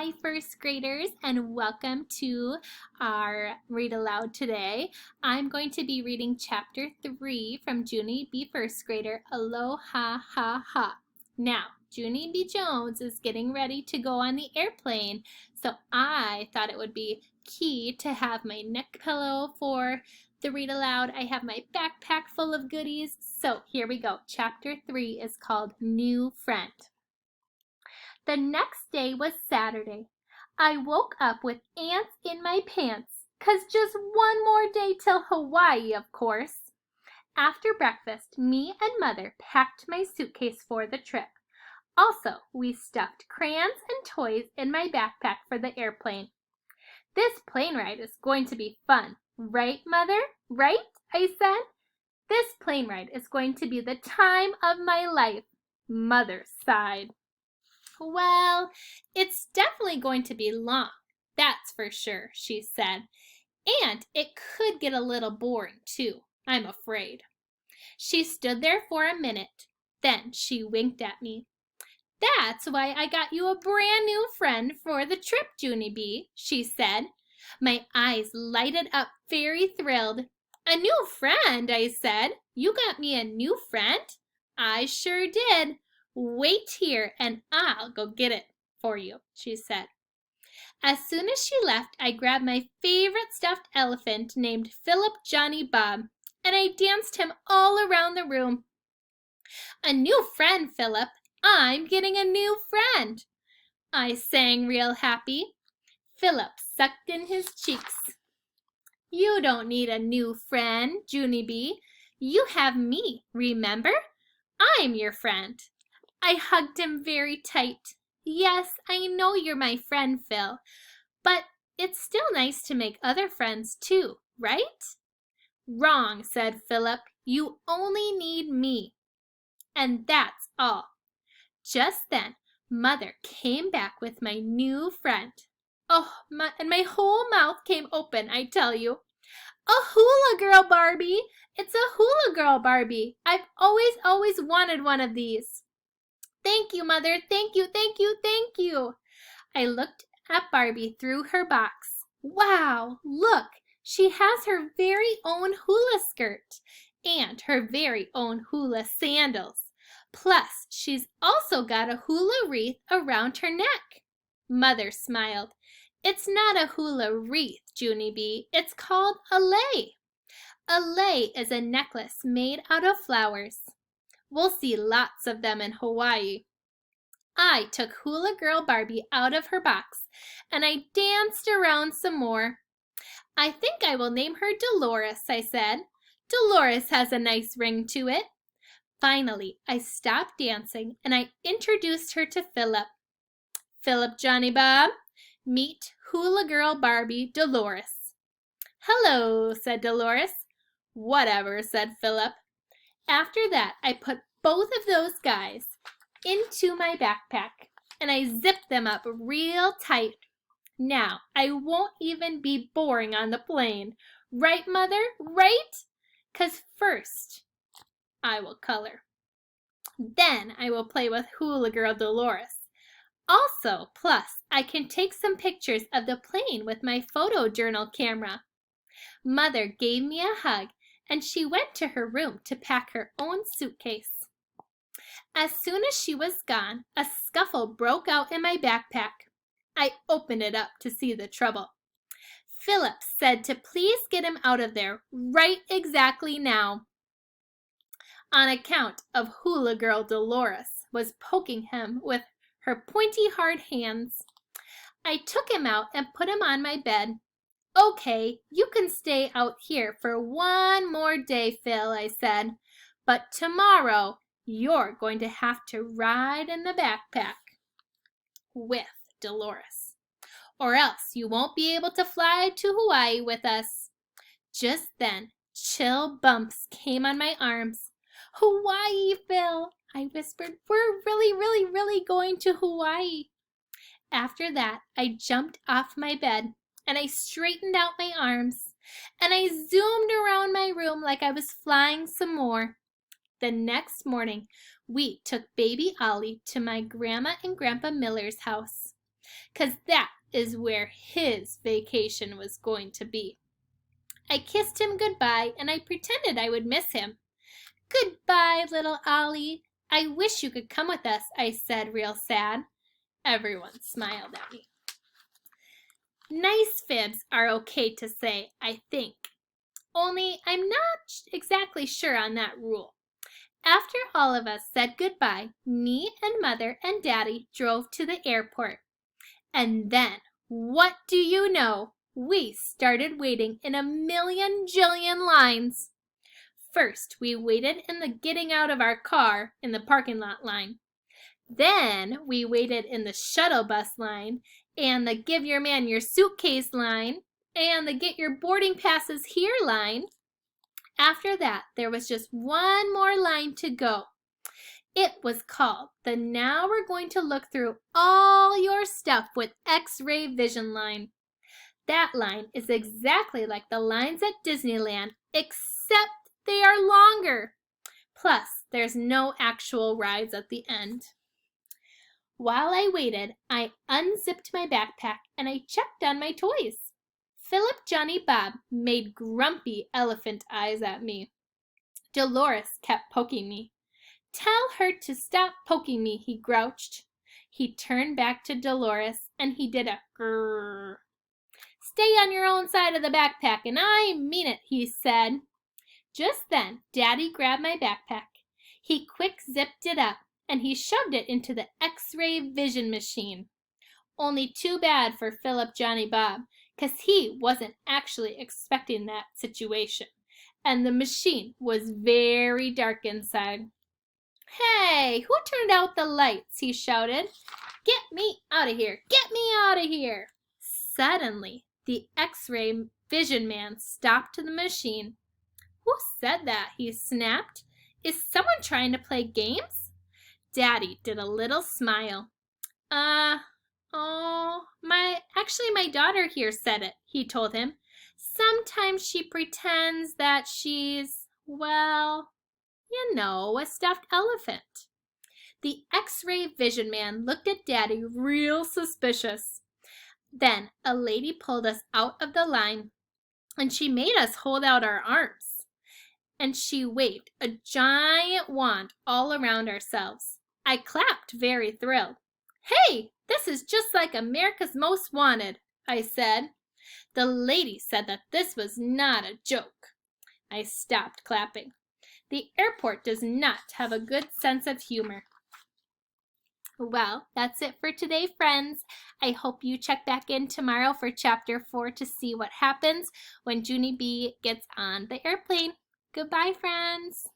Hi, first graders, and welcome to our read aloud today. I'm going to be reading chapter 3 from Junie B. First grader, Aloha-ha-ha. Now, Junie B. Jones is getting ready to go on the airplane, so I thought it would be key to have my neck pillow for the read aloud. I have my backpack full of goodies, so here we go. Chapter 3 is called New Friend. The next day was Saturday. I woke up with ants in my pants, 'cause just one more day till Hawaii, of course. After breakfast, me and Mother packed my suitcase for the trip. Also, we stuffed crayons and toys in my backpack for the airplane. This plane ride is going to be fun, right, Mother? Right? I said. This plane ride is going to be the time of my life, Mother sighed. Well, it's definitely going to be long, that's for sure, she said. And it could get a little boring, too, I'm afraid. She stood there for a minute. Then she winked at me. That's why I got you a brand new friend for the trip, Junie B., she said. My eyes lighted up, very thrilled. A new friend, I said. You got me a new friend? I sure did. Wait here and I'll go get it for you, she said. As soon as she left, I grabbed my favorite stuffed elephant named Philip Johnny Bob, and I danced him all around the room. A new friend, Philip. I'm getting a new friend, I sang real happy. Philip sucked in his cheeks. You don't need a new friend, Junie B. You have me, remember? I'm your friend. I hugged him very tight. Yes, I know you're my friend, Phil, but it's still nice to make other friends too, right? Wrong, said Philip. You only need me. And that's all. Just then, Mother came back with my new friend. Oh, my whole mouth came open, I tell you. A hula girl Barbie. It's a hula girl Barbie. I've always wanted one of these. Thank you, Mother. Thank you, thank you, thank you. I looked at Barbie through her box. Wow, look, she has her very own hula skirt and her very own hula sandals. Plus, she's also got a hula wreath around her neck. Mother smiled. It's not a hula wreath, Junie B. It's called a lei. A lei is a necklace made out of flowers. We'll see lots of them in Hawaii. I took Hula Girl Barbie out of her box, and I danced around some more. I think I will name her Dolores, I said. Dolores has a nice ring to it. Finally, I stopped dancing, and I introduced her to Philip. Philip Johnny Bob, meet Hula Girl Barbie Dolores. Hello, said Dolores. Whatever, said Philip. After that, I put both of those guys into my backpack and I zipped them up real tight. Now, I won't even be boring on the plane. Right, Mother? Right? 'Cause first, I will color. Then I will play with Hula Girl Dolores. Also, plus, I can take some pictures of the plane with my photojournal camera. Mother gave me a hug and she went to her room to pack her own suitcase. As soon as she was gone, a scuffle broke out in my backpack. I opened it up to see the trouble. Philip said to please get him out of there right exactly now, on account of Hula Girl Dolores was poking him with her pointy hard hands. I took him out and put him on my bed. Okay, you can stay out here for one more day, Phil, I said, but tomorrow you're going to have to ride in the backpack with Dolores, or else you won't be able to fly to Hawaii with us. Just then, chill bumps came on my arms. Hawaii, Phil, I whispered. We're really going to Hawaii. After that, I jumped off my bed and I straightened out my arms and I zoomed around my room like I was flying some more. The next morning, we took baby Ollie to my Grandma and Grandpa Miller's house. 'cause that is where his vacation was going to be. I kissed him goodbye and I pretended I would miss him. "Goodbye, little Ollie. I wish you could come with us," I said, real sad. Everyone smiled at me. Nice fibs are okay to say, I think. Only I'm not exactly sure on that rule. After all of us said goodbye, me and Mother and Daddy drove to the airport. And then, what do you know? We started waiting in a million jillion lines. First, we waited in the getting out of our car in the parking lot line. Then we waited in the shuttle bus line and the give your man your suitcase line and the get your boarding passes here line. After that, there was just one more line to go. It was called the "Now we're going to look through all your stuff with X-ray vision" line. That line is exactly like the lines at Disneyland, except they are longer. Plus, there's no actual rides at the end. While I waited, I unzipped my backpack and I checked on my toys. Philip Johnny Bob made grumpy elephant eyes at me. Dolores kept poking me. "Tell her to stop poking me," he grouched. He turned back to Dolores and he did a grrr. "Stay on your own side of the backpack, and I mean it," he said. Just then, Daddy grabbed my backpack. He quick zipped it up and he shoved it into the X-ray vision machine. Only too bad for Philip Johnny Bob, 'cause he wasn't actually expecting that situation, and the machine was very dark inside. "Hey, who turned out the lights?" he shouted. "Get me out of here! Get me out of here!" Suddenly, the X-ray vision man stopped the machine. "Who said that?" he snapped. "Is someone trying to play games?" Daddy did a little smile. My daughter here said it," he told him. "Sometimes she pretends that she's, well, you know, a stuffed elephant." The X-ray vision man looked at Daddy real suspicious. Then a lady pulled us out of the line and she made us hold out our arms. And she waved a giant wand all around ourselves. I clapped, very thrilled. "Hey, this is just like America's Most Wanted," I said. The lady said that this was not a joke. I stopped clapping. The airport does not have a good sense of humor. Well, that's it for today, friends. I hope you check back in tomorrow for Chapter 4 to see what happens when Junie B gets on the airplane. Goodbye, friends.